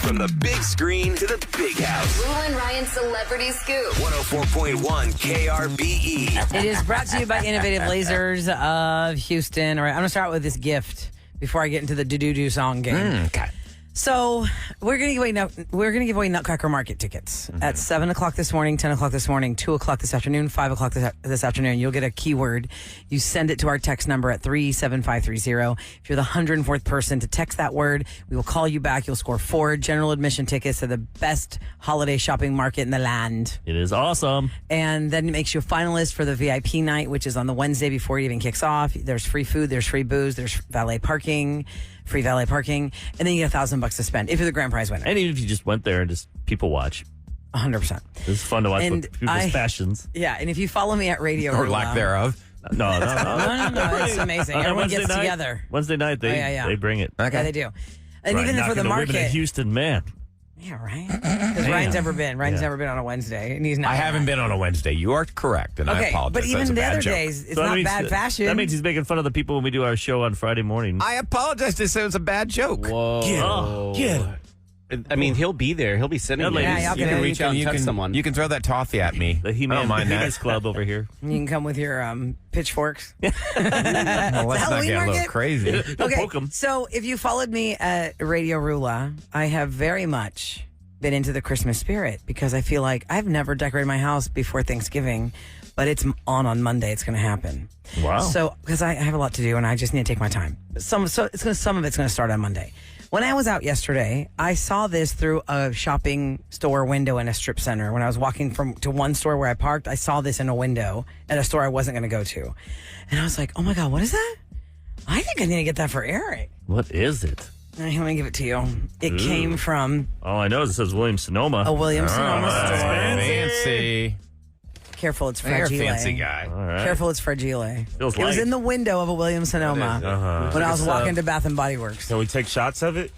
From the big screen to the big house. Roula and Ryan's Celebrity Scoop. 104.1 KRBE. It is brought to you by Innovative Lasers of Houston. All right, I'm going to start with this gift before I get into the DooDoo song game. Okay. So we're gonna give away Nutcracker Market tickets at 7 o'clock this morning, 10 o'clock this morning, 2 o'clock this afternoon, 5 o'clock this afternoon. You'll get a keyword. You send it to our text number at 37530. If you're the 104th person to text that word, we will call you back. You'll score 4 general admission tickets to the best holiday shopping market in the land. It is awesome. And then it makes you a finalist for the VIP night, which is on the Wednesday before it even kicks off. There's free food, there's free booze, there's free valet parking, and then you get $1,000 to spend if you're the grand prize winner. And even if you just went there and just people watch. 100%. It's fun to watch people's fashions. Yeah, and if you follow me at Radio Or Roula, lack thereof. No. No, it's amazing. Everyone Wednesday gets night, together. Wednesday night, they bring it. Okay. Yeah, they do. And Right, even not for the gonna live in market. Houston, man. Yeah, right? Because Ryan's never been. Ryan's never been on a Wednesday, and he's not. I haven't been on a Wednesday. You are correct, and I Okay, apologize. but That was even a the bad other joke. days, it's So that not means bad fashion. That means he's making fun of the people when we do our show on Friday morning. I apologize to say it was a bad joke. Whoa. I mean, he'll be there. He'll be sitting Yeah, there. ladies. Yeah, You can reach out and touch someone. You can throw that toffee at me. The I He-Man don't mind Vegas that. Club over here. You can come with your pitchforks. Well, let's not Halloween get a little market? crazy. Don't poke 'em. So if you followed me at Radio Roula, I have very much been into the Christmas spirit because I feel like I've never decorated my house before Thanksgiving, but it's on Monday. It's going to happen. Wow. So because I have a lot to do and I just need to take my time. Some of it's going to start on Monday. When I was out yesterday, I saw this through a shopping store window in a strip center. When I was walking to one store where I parked, I saw this in a window at a store I wasn't going to go to. And I was like, oh my God, what is that? I think I need to get that for Eric. What is it? Let me give it to you. It came from All I know is it says Williams-Sonoma. a Williams-Sonoma store. Fancy. Careful, it's You're a fragile. fancy guy. All right. Careful, it's fragile. Feels It was light. in the window of a Williams-Sonoma when I was walking to Bath and Body Works. Can we take shots of it?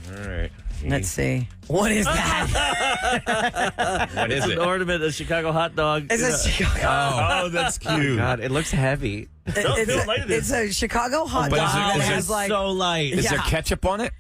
All right. Let's see. What is that? What is It's it? an ornament, a Chicago hot dog. It's a Chicago. Oh, that's cute. God, it looks heavy. It's a Chicago hot But dog is it- that is it has like so light. Is there Yeah. ketchup on it?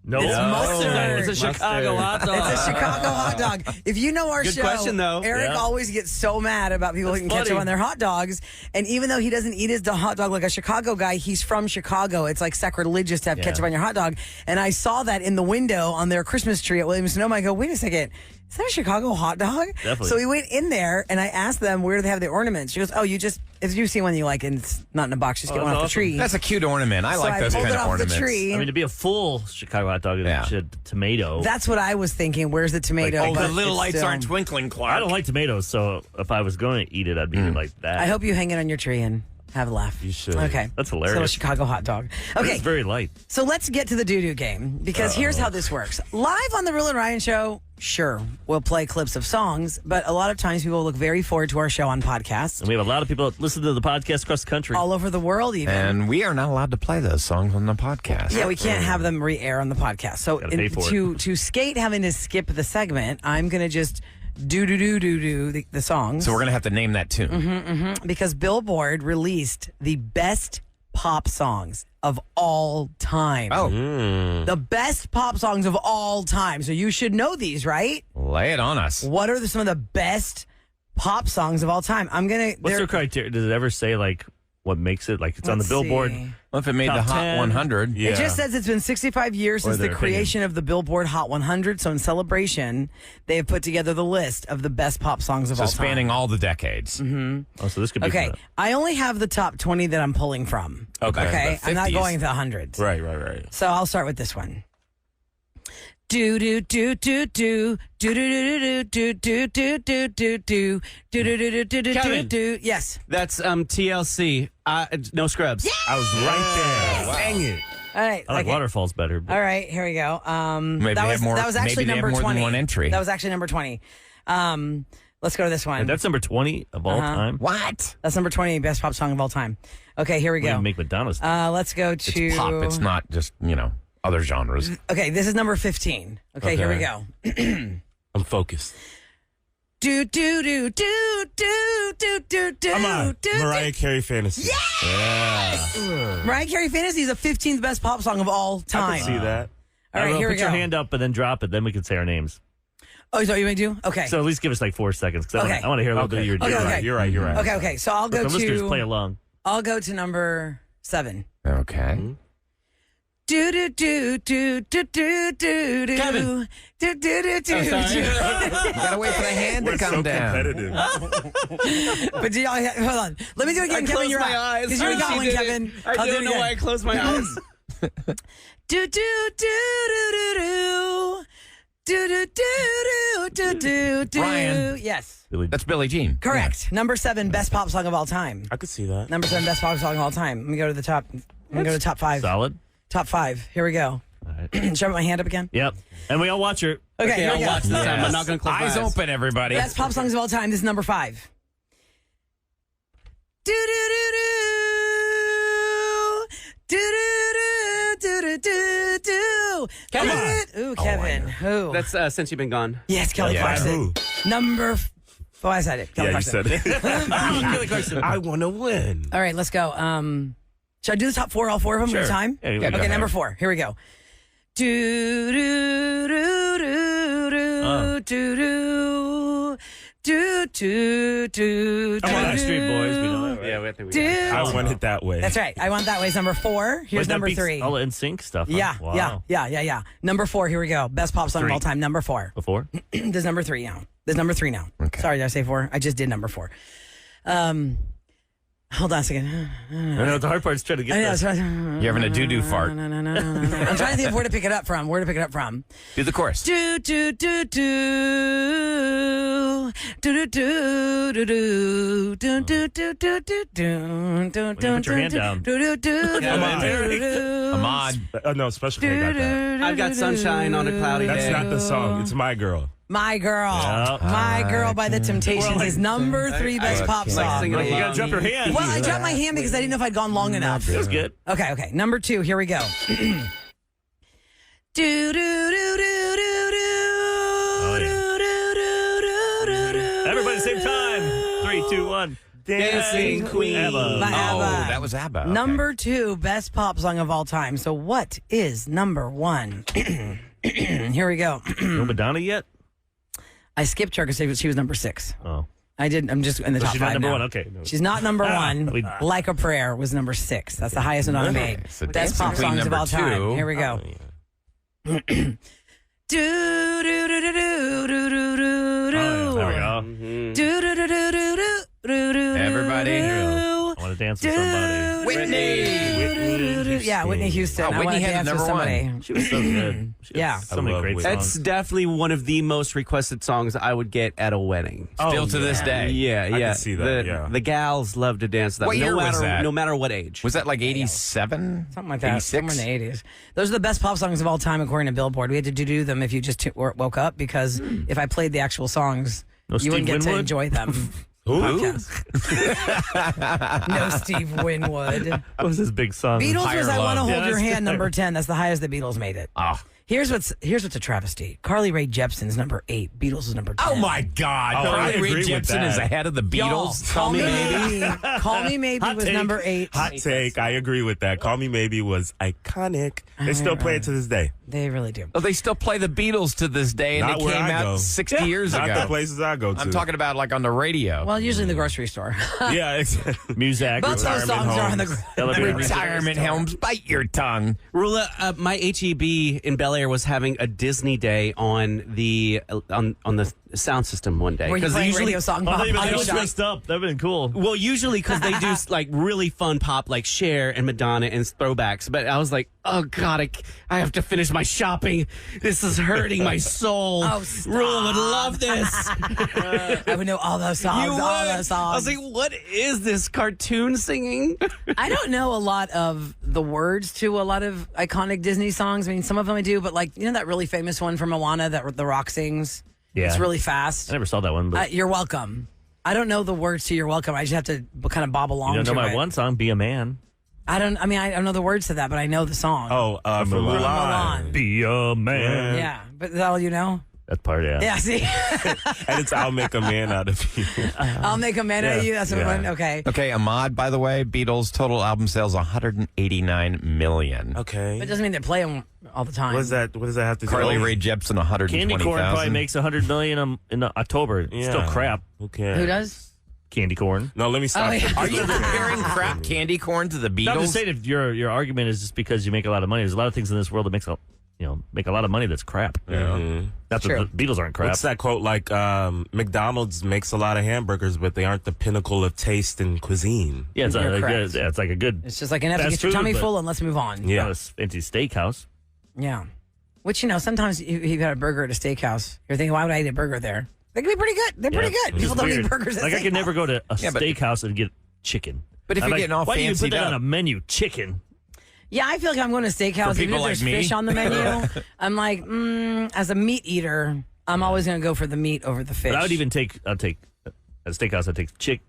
No. It's mustard. It's a Chicago hot dog. It's a Chicago hot dog. If you know our Good show, question, though. Eric Yeah. always gets so mad about people putting ketchup funny. on their hot dogs. And even though he doesn't eat his hot dog like a Chicago guy, he's from Chicago. It's like sacrilegious to have ketchup on your hot dog. And I saw that in the window on their Christmas tree at Williams-Sonoma. I go, wait a second. Is that a Chicago hot dog? Definitely. So we went in there and I asked them where do they have the ornaments. She goes, oh, if you see one you like and it's not in a box, just get Oh, one that's off the tree. That's a cute ornament. I so like I those pulled kind it of off ornaments. the tree. I mean, to be a full Chicago hot dog, Yeah. it should tomato. That's what I was thinking. Where's the tomato? Oh, But the little it's lights still- aren't twinkling, Clark. I don't like tomatoes, so if I was going to eat it, I'd be like that. I hope you hang it on your tree and have a laugh. You should. Okay. That's So a hilarious. Chicago hot dog. But Okay. It's very light. So let's get to the DooDoo game because here's how this works. Live on the Roula and Ryan show, sure, we'll play clips of songs, but a lot of times people look very forward to our show on podcasts And we have a lot of people that listen to the podcast across the country. all over the world even. And we are not allowed to play those songs on the podcast. Yeah, we can't have them re-air on the podcast. So Gotta pay for it. to skate having to skip the segment, I'm going to just do the songs. So we're going to have to name that tune. Because Billboard released the best pop songs of all time. Oh, The best pop songs of all time. So you should know these, right? lay it on us. What are some of the best pop songs of all time? What's their criteria? Does it ever say, like, what makes it? Like, it's on the Billboard. Well, if it made Top the Hot 10. 100. Yeah. It just says it's been 65 years Or since the their creation of the Billboard Hot 100. So in celebration, they have put together the list of the best pop songs of So all time. spanning all the decades. Oh, so this could be Okay, fun. I only have the top 20 that I'm pulling from. Okay. I'm not 50s. going to the hundreds. Right. So I'll start with this one. Do do do do do do do do do do do do do do do do do do do Kevin. do. Yes. That's TLC. No scrubs. I was right there. Dang it. All right. I like okay. Waterfalls better. But All right. Here we go. Maybe that they was have more- that was actually maybe they have number more than 20. one entry. That was actually number 20. Let's go to this one. that's number 20 of all time. What? That's number 20, best pop song of all time. Okay, here we We go. didn't make Madonna's. Let's go It's to pop. It's not just, other genres. Okay, this is number 15. Okay, here we go. I'm focused. Do do do do do do do do. Come on. do, Mariah Carey Fantasy. Mariah Carey Fantasy is the 15th best pop song of all I time. can see that. All right, here we put go. your hand up and then drop it. Then we can say our names. Oh, is that what you may do? Okay. So at least give us like 4 seconds because Okay. I want to hear a little bit of your Okay, okay. You're right. Okay. So I'll go The listeners play to. along. I'll go to number 7. Okay. Do do do do do do do do. Kevin. Do do do do. Oh, sorry. You gotta wait for the hand We're to come so down. competitive. But do y'all hold on? Let me do it again, Kevin. You're my out. eyes. Because you got She one, did it. Kevin. I I'll do don't it know why I again. closed my eyes. Do do do do do do. Do do do do do do. Ryan. Yes. That's Billie Jean. Correct. Number 7, best pop song of all time. I could see that. Number 7, best pop song of all time. Let me go to the top. Let me go to top 5. Solid. Top 5. Here we go. All right. Should I put my hand up again? Yep. And we all watch her. Okay, here I'll we go. watch this time. I'm not going to close my Eyes open, everybody. Best pop songs of all time. This is number 5. Do do do do do do do do do. Kevin. Ooh, Kevin. Who? That's Since You've Been Gone. Yes, Kelly Yeah. Clarkson. Who? Number. Oh, I said it. Kelly Yeah, you Clarkson. said it. I want to win. All right, let's go. Should I do the top 4, all 4 of them at a time? Yeah, go Okay, ahead. number 4. Here we go. Do do do do do do do do do do. Backstreet Boys. We know that, right? Yeah, I think we Do. I want it that way. That's right. I want that way. Is number 4. Here's Wait, that number beats 3. All the NSYNC stuff. Huh? Yeah, Wow. yeah. Number 4. Here we go. Best pop song of 3. all time. Number 4. Before? This is number 3 now. This is number 3 now. Okay. Sorry, did I say 4? I just did number 4. Hold on a second. I know the hard part is trying to get I know, this. it's right. You're having a doo-doo fart. No. I'm trying to think of where to pick it up from. Do the chorus. Do do do do do do do do do do do do do do do do do. Put your hand down. Do do do do. Ahmad. No, Special K got that. I've got Sunshine on a Cloudy That's Day. not the song. It's My Girl. My Girl. Yeah. My Girl by the Temptations is number 3 best pop Like song. singing You along. gotta drop your hand. Well, I dropped my hand because I didn't know if I'd gone long enough. That was good. Okay. Number 2, here we go. Do do do do do do. Oh, yeah. Do, do, do, do, do, Everybody, same do. time. 3, 2, 1. Dancing Queen. ABBA. By Oh, ABBA. that was ABBA. Okay. Number 2, best pop song of all time. So what is number 1? Here we go. No Madonna yet? I skipped her because she was number 6. Oh. I did. I'm just in the So top she's 5 not number now. 1. Okay. No. She's not number 1. we- Like a Prayer was number 6. That's the highest Madonna made. So Best Dancing pop Queen songs of number all time. 2. Here we go. Do do do do do do do do. Oh, yeah, there we go. Do do do do do do do do. Everybody. I want to dance with somebody. Whitney. Yeah, Whitney Houston. Oh, I Whitney want to had dance with number somebody. 1. She was so good. She Yeah. had so I many love great Whitney. songs. That's definitely one of the most requested songs I would get at a wedding. Still to this day. Yeah, I yeah. can see that, The, yeah. the gals love to dance that. What year no was matter, that? No matter what age. Was that like 87? Something like that. 86? Somewhere in the 80s. Those are the best pop songs of all time, according to Billboard. We had to do them if you just woke up because if I played the actual songs, No you wouldn't Steve get to Winwood? enjoy them. Who? Podcast. No Steve Winwood. What was his big song? Beatles Higher was I Want to Love. Hold Yeah, Your that's Hand, good. number 10. That's the highest the Beatles made it. Oh. Here's what's a travesty. Carly Rae Jepsen's number 8. Beatles is number 10. Oh my God! Oh, I Carly agree Rae with Jepsen that. is ahead of the Y'all, Beatles. Call Me Maybe. Call Me Maybe Hot was take. number 8. Hot take. I agree with that. Call Me Maybe was iconic. They still play it to this day. They really do. Oh, they still play the Beatles to this day, and Not they where came I out go. 60 years Not ago. the places I go to. I'm talking about like on the radio. Well, usually in the grocery store. Yeah, exactly. Music. Both those Retirement songs are on the homes. Elevator music. Retirement homes, bite your tongue. Rula, my HEB in Bel Air was having a Disney day on the sound system one day. Were you 'Cause they playing usually- radio song Oh, pop? they've I been don't dressed up. That'd been cool. Well, usually because they do like really fun pop like Cher and Madonna and throwbacks. But I was like, oh God, I have to finish my shopping. This is hurting my soul. Oh, stop. Rula would love this. I would know all those songs. You all would. those I was songs. like, what is this cartoon singing? I don't know a lot of the words to a lot of iconic Disney songs. I mean, some of them I do, but like, you know that really famous one from Moana that The Rock sings? Yeah. It's really fast. I never saw that one, but You're welcome. I don't know the words to You're Welcome. I just have to kind of bob along you don't know to my it. one song, Be a Man. I don't know the words to that, but I know the song. Oh, for Mulan. Mulan. Be a man. Yeah. But is that all you know? That's part, yeah. Yeah, see? And it's I'll make a man out of you. I'll make a man out of you. That's what Yeah. one. Okay. Okay, Ahmad, by the way, Beatles total album sales 189 million. Okay. But it doesn't mean they play them all the time. What does that have to do? Carly Rae Jepsen 120,000. Candy corn probably makes $100 million in October. It's still crap. Okay. Who does? Candy corn. No, let me stop. Oh, yeah. Are you comparing crap candy corn to the Beatles? No, I'm just saying if your argument is just because you make a lot of money. There's a lot of things in this world that make a lot of money that's crap. Yeah. Not that True. the Beatles aren't crap. What's that quote? Like, McDonald's makes a lot of hamburgers, but they aren't the pinnacle of taste and cuisine. Yeah, it's, You're correct. it's like a good. It's just like enough to Fast get your food, tummy but- full and let's move on. Yeah. Not a fancy steakhouse. Yeah. Which, sometimes you've got a burger at a steakhouse. You're thinking, why would I eat a burger there? They can be pretty good. They're pretty good. Which is People don't weird. eat burgers at Like, I could steakhouse. never go to a Yeah, but- steakhouse and get chicken. But if I'm you're like, getting all why do you put fancied that up? on a menu? Chicken. Yeah, I feel like I'm going to a steakhouse. For Even people if like there's me. fish on the menu, I'm like, as a meat eater, I'm always going to go for the meat over the fish. But I would even take at a steakhouse. I'd take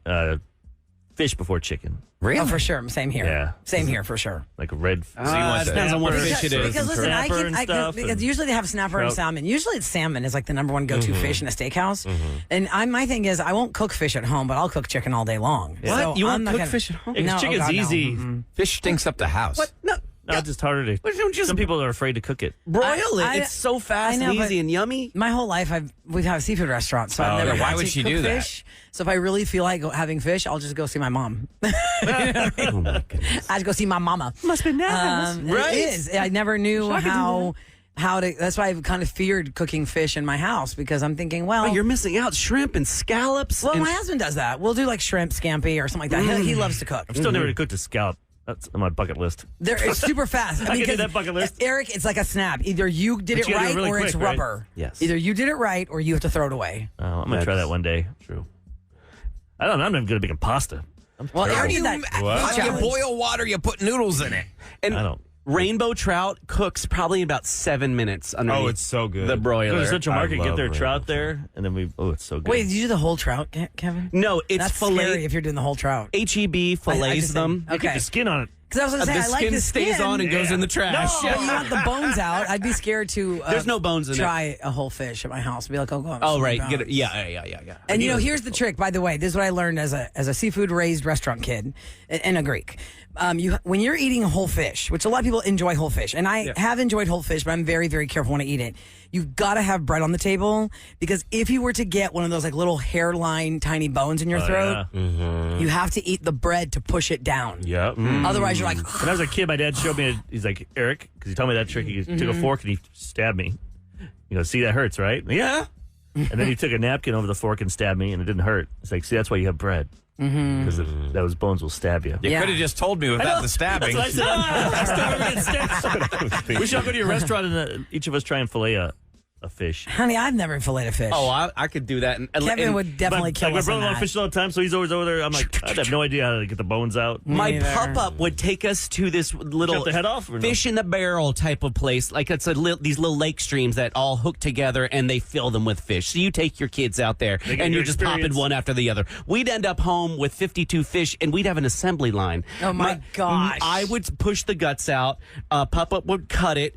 fish before chicken. Really? Oh, for sure. Same here. Yeah. Same here for sure. Like a red. you want depends on what snapper. fish it is. Because listen, Snapper and stuff because and usually they have snapper and trout. salmon. Usually it's salmon is like the number one go-to fish in a steakhouse. And my thing is I won't cook fish at home, but I'll cook chicken all day long. What? So You I'm won't not cook gonna- fish at home? Yeah, 'cause No, chicken's God, no. easy. Fish stinks up the house. What? No. No, it's just harder to. But don't just Some people are afraid to cook it. broil it. I- It's so fast I know, and but- easy and yummy. My whole life, we've had a seafood restaurant, so I've never yeah. Why had would to she cook do that? fish. So if I really feel like having fish, I'll just go see my mom. Oh my goodness. I just go see my mama. Must be nice. It is. I never knew how to. That's why I've kind of feared cooking fish in my house because I'm thinking, well, Oh, you're missing out. Shrimp and scallops. well, and my husband does that. We'll do like shrimp, scampi, or something like that. He loves to cook. I've still never cooked a scallop. That's on my bucket list. It's super fast. I can do because, that bucket list. Eric, it's like a snap. Either you did But it you gotta do right it really or it's quick, right? rubber. Yes. Either you did it right or you have to throw it away. Oh, I'm gonna try that one day. True. I don't know. I'm not good at making pasta. Well, Eric did that. How do you challenge. boil water? You put noodles in it. And I don't. rainbow trout cooks probably in about 7 minutes underneath Oh, it's so good. the Go broiler. to Central I Market, get love their rainbow trout there, and then it's so good. Wait, did you do the whole trout, Kevin? No, it's That's fillet. scary if you're doing the whole trout. HEB fillets just them. think- Keep okay. the skin on it. Because I was going to say, The I like skin the stays skin. on and goes in the trash. But you want the bones out. I'd be scared to. There's no bones in it. Try a whole fish at my house. Be like, oh, go. Oh, right. bones. Get it. Yeah. And here's the trick. By the way, this is what I learned as a seafood raised restaurant kid and a Greek. When you're eating whole fish, which a lot of people enjoy whole fish, and I have enjoyed whole fish, but I'm very, very careful when I eat it. You've got to have bread on the table because if you were to get one of those like little hairline tiny bones in your throat, you have to eat the bread to push it down. Yep. Otherwise, you're like. When I was a kid, my dad showed me. He's like, Eric, because he told me that trick. He took a fork and he stabbed me. See, that hurts, right? Yeah. And then he took a napkin over the fork and stabbed me, and it didn't hurt. It's like, see, that's why you have bread. Because those bones will stab you. You Yeah. could have just told me without the stabbing. That's what I said. I started getting stabbed. We should all go to your restaurant and each of us try and fillet a fish. Honey, I've never filleted a fish. Oh, I could do that. And, Kevin and would definitely But, kill like, my us on brother-in-law that. fishes all the time, so he's always over there. I'm like, I have no idea how to get the bones out. My neither. pop-up would take us to this little Cut the head off or no? fish in the barrel type of place. Like it's these little lake streams that all hook together and they fill them with fish. So you take your kids out there get and your you're just popping experience. one after the other. We'd end up home with 52 fish and we'd have an assembly line. Oh, my gosh. I would push the guts out. Pop-up would cut it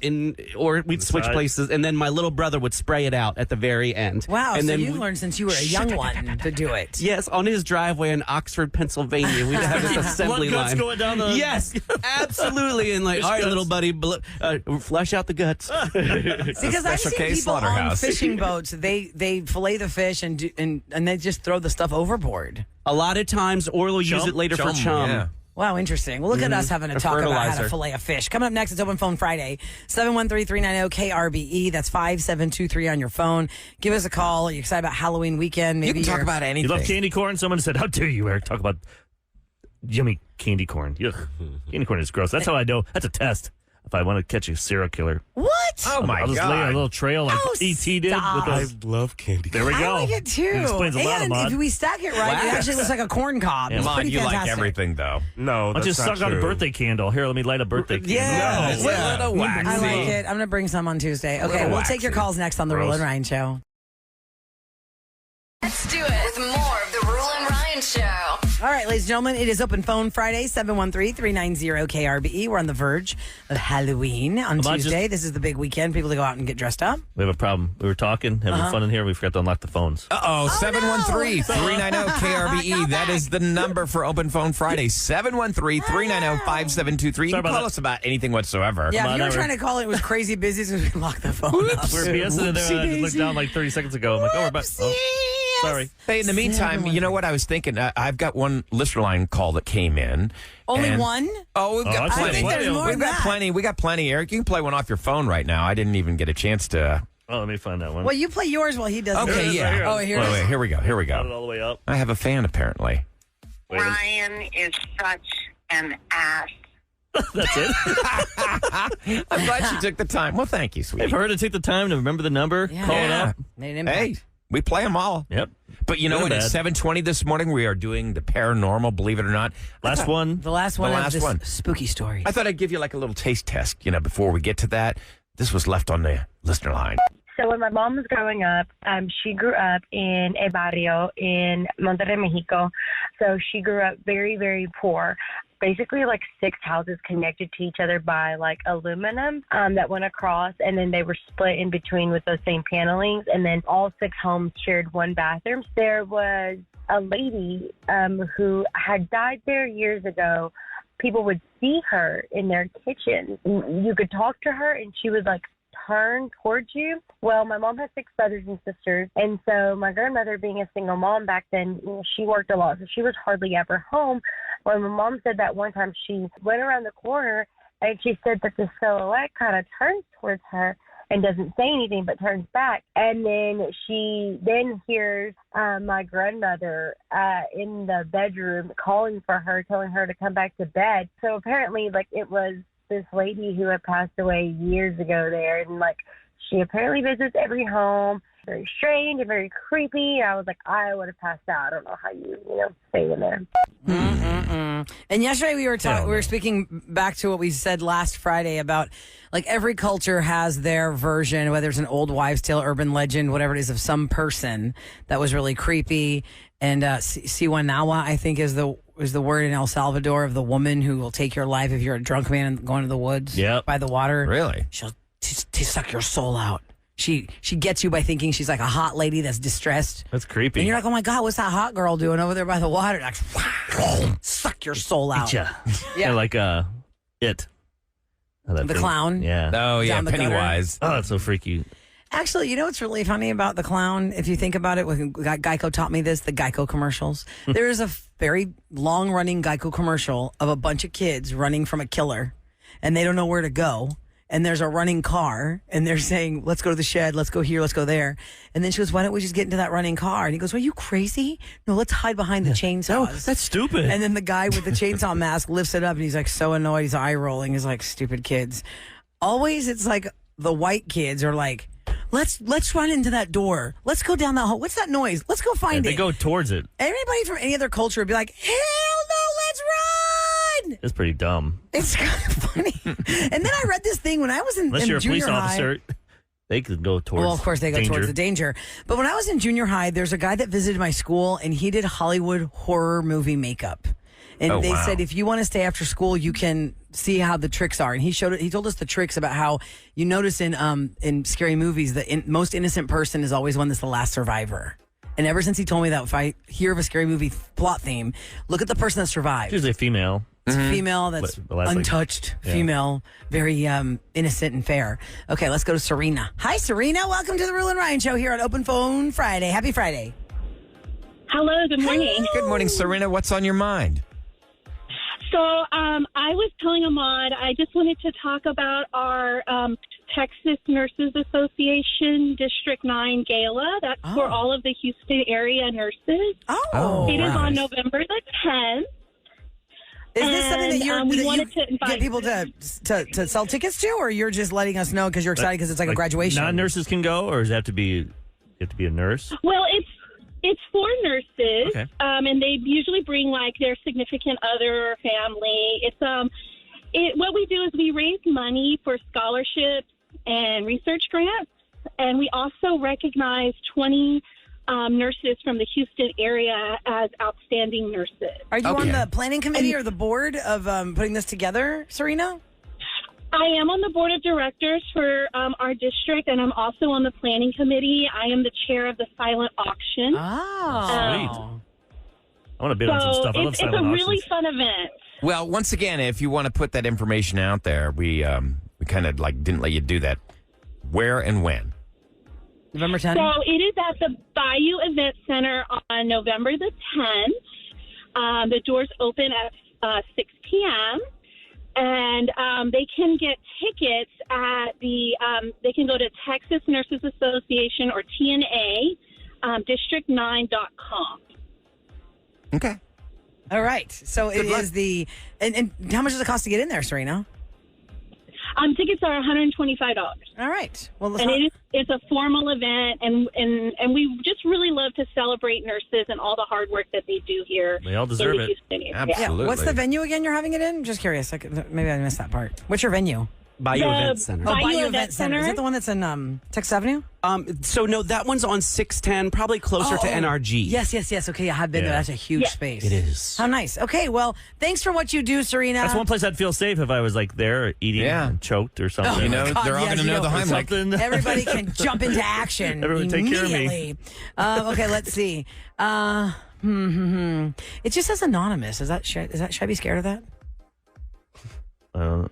or we'd switch side. places and then my little brother would spray it out at the very end. Wow, and so then you learned since you were a young one to do it. Yes, on his driveway in Oxford, Pennsylvania, we'd have this assembly One gut's line. going down the- Yes, absolutely. And like, Fish all right, guts. little buddy, flush out the guts. Because I've special seen case people on slaughterhouse. fishing boats. They fillet the fish and they just throw the stuff overboard. A lot of times, or we'll use Chum? it later for chum. Yeah. Wow, interesting. Well, look at us having a Or talk about how to fertilizer. fillet a fish. Coming up next, it's Open Phone Friday. 713-390-KRBE. That's 5723 on your phone. Give us a call. Are you excited about Halloween weekend? You Maybe can talk you're- about You anything. love candy corn? Someone said, how dare you, Eric, talk about yummy candy corn. Yuck. Candy corn is gross. That's how I know. That's a test. If I want to catch a serial killer. What? Oh, my I'll just lay a God. little trail like Oh, E.T. did. stop. With I those. love candy. There we go. I like it too. It explains a lot, and Ahmad. if we stack it right, it actually looks like a corn cob. Yeah. It's Come on, pretty you like fantastic. everything, though. No, I'll that's just not suck on a true. birthday candle. Here, let me light a birthday candle. Yeah. It's a little waxy. I like it. I'm going to bring some on Tuesday. Okay, little we'll take your waxy. calls next on the Gross. Roula and Ryan Show. Let's do it with more of the Roula and Ryan Show. All right, ladies and gentlemen, it is Open Phone Friday, 713-390-KRBE. We're on the verge of Halloween on Tuesday. This is the big weekend. People to go out and get dressed up. We have a problem. We were talking, having fun in here. We forgot to unlock the phones. 713-390-KRBE. That is the number for Open Phone Friday. 713-390-5723. You Sorry can about call that. us about anything whatsoever. Yeah, Come if on, you were Eric. trying to call it was crazy busy, so we locked the phone up. We were BSing in there. I just looked down like 30 seconds ago. I'm like, we're back. Oh, sorry. Hey, in the meantime, you know what I was thinking? I've got one listener line call that came in. Only and- one? Oh, we've got that's plenty. I think there's more We've than got that. plenty. We got plenty, Eric. You can play one off your phone right now. I didn't even get a chance to. Oh, let me find that one. Well, you play yours while he does Okay, his. yeah. Oh, here it Wait, is. wait, here we go. Here we Got it go. all the way up. I have a fan, apparently. Wait, Ryan is such an ass. that's it. I'm glad she took the time. Well, thank you, Hey, sweetie. for her to take the time to remember the number, Yeah. call it Yeah. up. Made an impact. Hey, we play them all. Yep. But you know Good or what? At bad. 7:20 this morning, we are doing the paranormal, believe it or not. Last one. The last one The of last this one. spooky story. I thought I'd give you like a little taste test, before we get to that. This was left on the listener line. So when my mom was growing up, she grew up in a barrio in Monterrey, Mexico. So she grew up very, very poor. Basically like 6 houses connected to each other by like aluminum that went across, and then they were split in between with those same panelings, and then all 6 homes shared one bathroom. There was a lady who had died there years ago. People would see her in their kitchen. You could talk to her and she would like turn towards you. Well, my mom has 6 brothers and sisters, and so my grandmother, being a single mom back then, she worked a lot, so she was hardly ever home. When my mom said that one time she went around the corner and she said that the silhouette kind of turns towards her and doesn't say anything but turns back. And then she then hears my grandmother in the bedroom calling for her, telling her to come back to bed. So apparently, like, it was this lady who had passed away years ago there, and like she apparently visits every home. Very strange and very creepy. I was like, I would have passed out. I don't know how you stay in there. And yesterday we were talking. We were speaking back to what we said last Friday about like every culture has their version, whether it's an old wives' tale, urban legend, whatever it is, of some person that was really creepy. And Siwanawa, I think, is the word in El Salvador of the woman who will take your life if you're a drunk man and going to the woods by the water. Really? She'll suck your soul out. She gets you by thinking she's like a hot lady that's distressed. That's creepy. And you're like, oh my God, what's that hot girl doing over there by the water? Like, suck your soul out. Yeah. Yeah. Like It. Oh, that The thing. clown. Yeah. Oh, yeah, Down the gutter. Pennywise. Oh, that's so freaky. Actually, you know what's really funny about the clown? If you think about it, when Geico taught me this, the Geico commercials. There is a very long-running Geico commercial of a bunch of kids running from a killer, and they don't know where to go. And there's a running car, and they're saying, let's go to the shed, let's go here, let's go there. And then she goes, why don't we just get into that running car? And he goes, are you crazy? No, let's hide behind the chainsaws. No, that's stupid. And then the guy with the chainsaw mask lifts it up, and he's like so annoyed, he's eye rolling. He's like, stupid kids. Always, it's like the white kids are like, let's run into that door. Let's go down that hole. What's that noise? Let's go find They it. go towards it. Everybody from any other culture would be like, hell no, let's run. It's pretty dumb. It's kind of funny. And then I read this thing when I was in Unless you're a junior police high. officer, they could go towards Well, of course they go danger. towards the danger. But when I was in junior high, there's a guy that visited my school, and he did Hollywood horror movie makeup. And Oh, they wow. said, if you want to stay after school, you can see how the tricks are. And he showed it. He told us the tricks about how you notice in scary movies, the most innocent person is always one that's the last survivor. And ever since he told me that, if I hear of a scary movie plot theme, look at the person that survived. It's usually a female. It's a female that's But the last, like- untouched, Yeah. female, very innocent and fair. Okay, let's go to Serena. Hi, Serena. Welcome to the Roula and Ryan Show here on Open Phone Friday. Happy Friday. Hello, good morning. Good morning, Serena. What's on your mind? So I was telling Ahmad, I just wanted to talk about our Texas Nurses Association District 9 Gala. That's for all of the Houston area nurses. Oh, It is wow. on November the 10th. Is this something that And, you're we that wanted you to invite- get people to sell tickets to, or you're just letting us know because you're excited because it's like a graduation? Non-nurses can go, or does it have to be? You have to be a nurse. Well, it's for nurses, Okay. and they usually bring like their significant other or family. It's what we do is we raise money for scholarships and research grants, and we also recognize 20 nurses from the Houston area as outstanding nurses. Are you on Okay. the planning committee or the board of putting this together, Serena? I am on the board of directors for our district, and I'm also on the planning committee. I am the chair of the silent auction. Oh. I want to bid on some stuff. I love It's silent a really auctions. fun event. Well, once again, if you want to put that information out there, we kind of like didn't let you do that. Where and when? November 10th? So it is at the Bayou Event Center on November the 10th. The doors open at 6 p.m. And they can get tickets at they can go to Texas Nurses Association or TNA, district9.com. Okay. All right. So it luck. is the and how much does it cost to get in there, Serena? Tickets are $125. All right. Well, let's And it's a formal event, and we just really love to celebrate nurses and all the hard work that they do here. They all deserve in the it. Houston area. Absolutely. yeah. What's the venue again you're having it in? Just curious. Maybe I missed that part. What's your venue? Bayou The Event Center. Bayou Event Center. Is that the one that's in Texas Avenue? So no, that one's on 610, probably closer to NRG. Yes. Okay, I have been there. Yeah. That's a huge Yeah. space. It is. How nice. Okay, well, thanks for what you do, Serena. That's one place I'd feel safe if I was like there eating Yeah. and choked or something. You know, God, they're all yes, going to you know the know. Heimlich. Something. Everybody can jump into action Everyone take care of me. immediately. Okay, let's see. It just says anonymous. Should I be scared of that?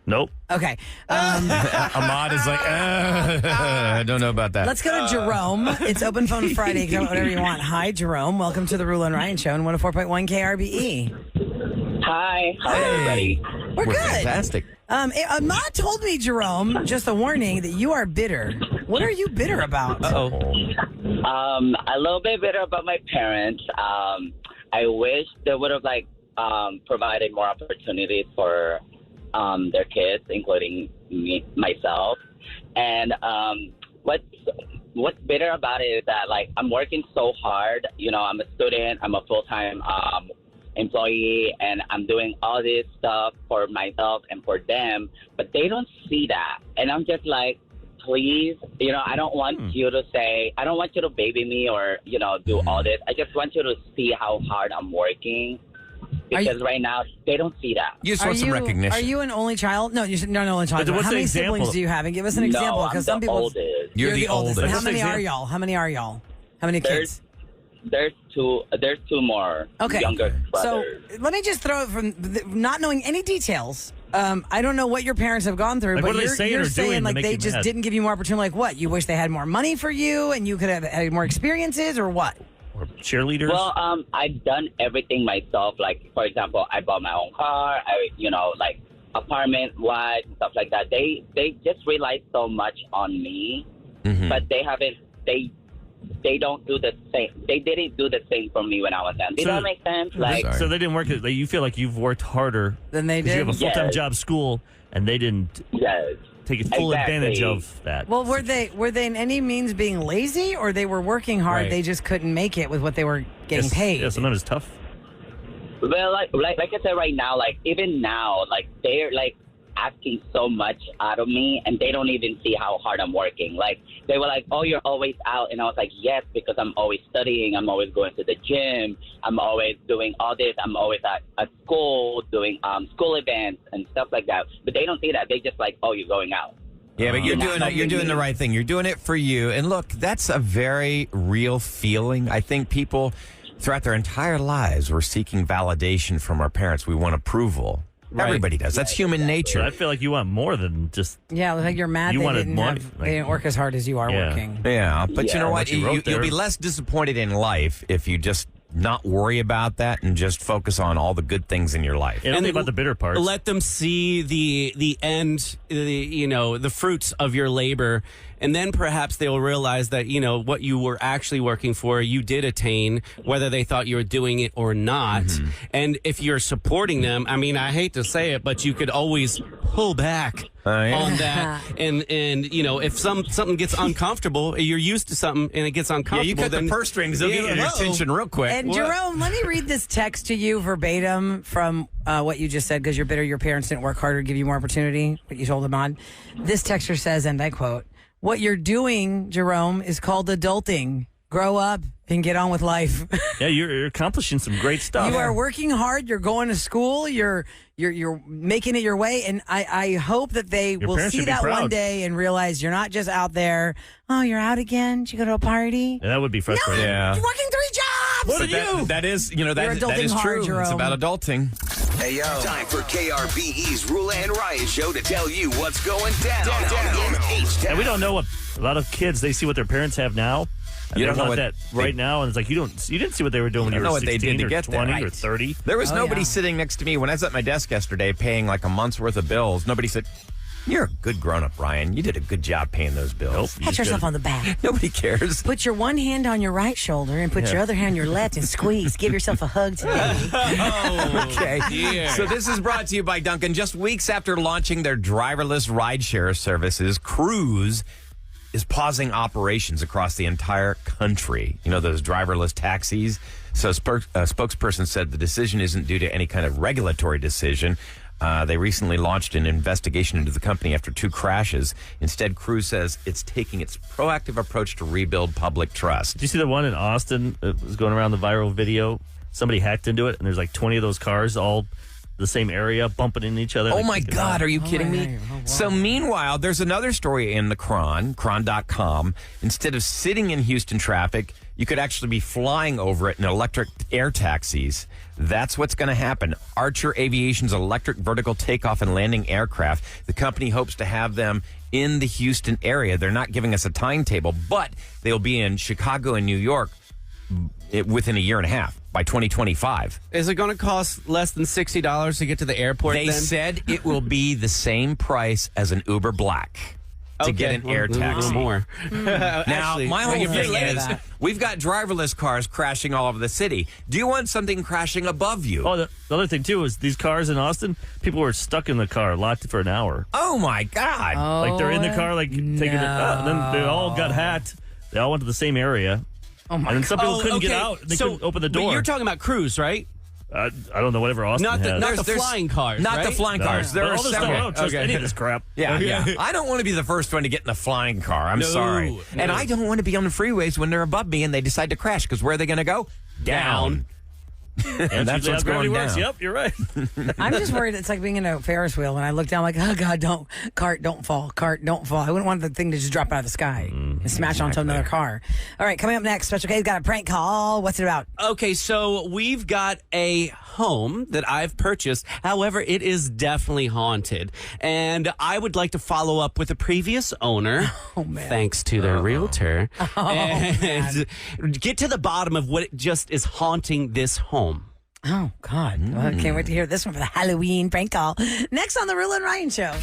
Nope. Okay. Ahmad is like, I don't know about that. Let's go to Jerome. It's Open Phone Friday. Go whatever you want. Hi, Jerome. Welcome to the Roula and Ryan Show on 104.1 KRBE. Hi. How's everybody? We're good. Fantastic. Ahmad told me, Jerome, just a warning, that you are bitter. What are you bitter about? Uh-oh. A little bit bitter about my parents. I wish they would have provided more opportunities for their kids, including myself. And what's bitter about it is that I'm working so hard. You know, I'm a student. I'm a full-time employee, and I'm doing all this stuff for myself and for them, but they don't see that. And I'm just like, please, I don't want you to say, I don't want you to baby me or, do all this. I just want you to see how hard I'm working. Because right now, they don't see that. You just want some recognition. Are you an only child? No, you're not an only child. But what's How the many example? siblings do you have? And give us an example. No, I'm Because some the people. oldest. You're the oldest. How What's the many are example? y'all? How many are y'all? How many kids? There's two more younger brothers. So let me just throw it from not knowing any details. I don't know what your parents have gone through, Like, but what are they saying you're or doing saying to like make they you just mad? didn't give you more opportunity. Like what? You wish they had more money for you and you could have had more experiences, or what? Or cheerleaders. Well, I've done everything myself. Like, for example, I bought my own car. Apartment wise and stuff like that. They just rely so much on me, but they haven't. They don't do the same. They didn't do the same for me when I was young. Does that make sense? So they didn't work. You feel like you've worked harder Then they 'cause you did. have a full-time Yes. job, school, and they didn't Yes. take full Exactly. advantage of that. Well, were they in any means being lazy, or they were working hard? Right. They just couldn't make it with what they were getting paid. Yeah, sometimes it's tough. Well, like I said right now, even now, they're asking so much out of me, and they don't even see how hard I'm working. They were like, "Oh, you're always out," and I was like, "Yes, because I'm always studying. I'm always going to the gym. I'm always doing all this. I'm always at school doing school events and stuff like that." But they don't see that. They just like, "Oh, you're going out." Yeah, but you're doing the right thing. You're doing it for you. And look, that's a very real feeling. I think people throughout their entire lives were seeking validation from our parents. We want approval. Right. Everybody does. That's human nature. But I feel like you want more than just. Yeah, like you're mad You they wanted didn't more, they didn't work as hard as you are Yeah. working. Yeah, but you know what? what you wrote You'll there. be less disappointed in life if you just not worry about that and just focus on all the good things in your life. Yeah, don't think about the bitter parts. Let them see the end, the fruits of your labor, and then perhaps they'll realize that what you were actually working for, you did attain, whether they thought you were doing it or not. And if you're supporting them, I mean, I hate to say it, but you could always pull back Yeah. on that. And if something gets uncomfortable, you're used to something and it gets uncomfortable. you cut the then purse strings, they'll get your attention real quick. And Jerome, let me read this text to you verbatim from what you just said, because you're bitter your parents didn't work harder to give you more opportunity, what you told them on. This texter says, and I quote, "What you're doing, Jerome, is called adulting. grow up and get on with life. Yeah, you're accomplishing some great stuff. You are working hard. You're going to school. You're making it your way. And I hope that they will parents see should be that proud. one day and realize you're not just out there. Oh, you're out again? Did you go to a party? Yeah, that would be frustrating. Yeah. You're working 3 jobs. What are you? That is, You're that adulting is hard, true. Jerome. It's about adulting. Hey, yo. Time for KRBE's Roula and Ryan show to tell you what's going down in H-Town. And we don't know what a lot of kids, they see what their parents have now. And You they don't know want what that right now, and it's like you didn't see what they were doing when You you don't were know what they 16 did to or get there. 20 or Right. 30. There was Oh, nobody yeah. sitting next to me when I was at my desk yesterday paying like a month's worth of bills. Nobody said, "You're a good grown-up, Ryan. You did a good job paying those bills." Nope. Pat yourself on the back. Nobody cares. Put your one hand on your right shoulder and put your other hand on your left and squeeze. Give yourself a hug today. Okay. So this is brought to you by Duncan. Just weeks after launching their driverless rideshare services, Cruise is pausing operations across the entire country. You know, those driverless taxis. So a spokesperson said the decision isn't due to any kind of regulatory decision. They recently launched an investigation into the company after 2 crashes. Instead, Cruise says it's taking its proactive approach to rebuild public trust. Did you see the one in Austin that was going around the viral video? Somebody hacked into it, and there's like 20 of those cars all the same area bumping into each other. Oh Like, my kicking God, out. are you kidding me? So meanwhile, there's another story in the Chron.com. Instead of sitting in Houston traffic, you could actually be flying over it in electric air taxis. That's what's going to happen. Archer Aviation's electric vertical takeoff and landing aircraft. The company hopes to have them in the Houston area. They're not giving us a timetable, but they'll be in Chicago and New York within a year and a half. By 2025. Is it going to cost less than $60 to get to the airport? They then? said it will be the same price as an Uber Black to get an air A little taxi. more. Now, Actually, my whole you're thing late is at that. we've got driverless cars crashing all over the city. Do you want something crashing above you? Oh, the other thing, too, is these cars in Austin, people were stuck in the car locked for an hour. Oh, my God. Like, they're in the car, like, taking it. And then they all got hacked. They all went to the same area. Oh, my And then God. some people couldn't get out. They couldn't open the door. But you're talking about Cruise, right? I don't know, whatever Austin Not the, has. not the flying cars, Not right? the flying No. cars. There But are all this stuff, I several. don't trust any of this crap. Yeah, yeah. I don't want to be the first one to get in the flying car. I'm No, sorry. And no. I don't want to be on the freeways when they're above me and they decide to crash because where are they going to go? Down. And that's usually what's how gravity going works. down. Yep, you're right. I'm just worried it's like being in a Ferris wheel and I look down like, oh God, don't fall. Cart, don't fall. I wouldn't want the thing to just drop out of the sky and smash onto another car. All right, coming up next, Special K's got a prank call. What's it about? Okay, so we've got a home that I've purchased. However, it is definitely haunted. And I would like to follow up with the previous owner, thanks to their realtor, and get to the bottom of what just is haunting this home. Oh God. Well, I can't wait to hear this one for the Halloween prank call. Next on the Roula and Ryan Show.